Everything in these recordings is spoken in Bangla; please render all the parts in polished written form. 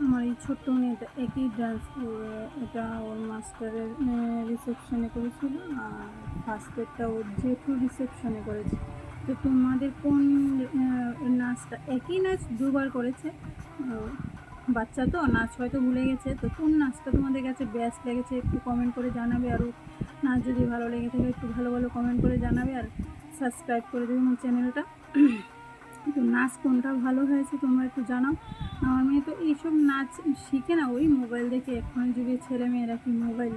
আমার এই ছোট্ট মেয়েটা একই ডান্স, এটা ওর মাস্টারের রিসেপশনে করেছিল, আর ফার্স্টেরটা ওর জেঠুর রিসেপশনে করেছে। তো তোমাদের কোন নাচটা, একই নাচ দুবার করেছে, বাচ্চা তো নাচ হয়তো ভুলে গেছে। তো কোন নাচটা তোমাদের কাছে বেস্ট লেগেছে একটু কমেন্ট করে জানাবে, আরও নাচ যদি ভালো লেগে থাকে একটু ভালো ভালো কমেন্ট করে জানাবে, আর সাবস্ক্রাইব করে দেবে আমার চ্যানেলটা। তো নাচ কোনটা ভালো হয়েছে তোমরা একটু জানাও। আমার মেয়ে তো এইসব নাচ শিখে না, ওই মোবাইল দেখে। এখন যুগে ছেলে মেয়েরা কি মোবাইল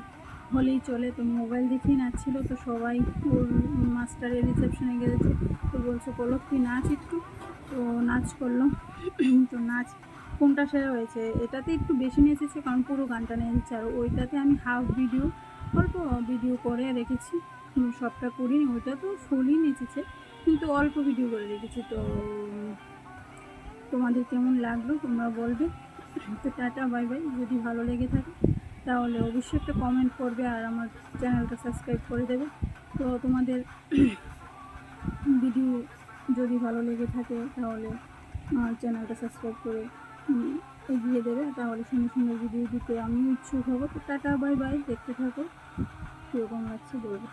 হলেই চলে, তো মোবাইল দেখেই নাচছিল। তো সবাই ওর মাস্টারের রিসেপশনে গেছে, তো বলছে পলক তুই নাচ একটু, তো নাচ করলো। তো নাচ কোনটা সেরা হয়েছে, এটাতে একটু বেশি নেচেছে কারণ পুরো গানটা নেচেছে, আর ওইটাতে আমি হাফ ভিডিও, অল্প ভিডিও করে রেখেছি, সবটা করিনি। ওইটা তো ফুলই নেচেছে কিন্তু অল্প ভিডিও করে রেখেছি। তো তোমাদের কেমন লাগলো তোমরা বলবে। তো টাটা বাই বাই। যদি ভালো লেগে থাকে তাহলে অবশ্যই একটা কমেন্ট করবে, আর আমার চ্যানেলটা সাবস্ক্রাইব করে দেবে। তো তোমাদের ভিডিও যদি ভালো লেগে থাকে তাহলে আমার চ্যানেলটা সাবস্ক্রাইব করে এগিয়ে দেবে, তাহলে সুন্দর সুন্দর ভিডিও দিতে আমি ইচ্ছুক হব। তো টাটা বাই বাই, দেখতে থাকো কীরকম লাগছে বলবে।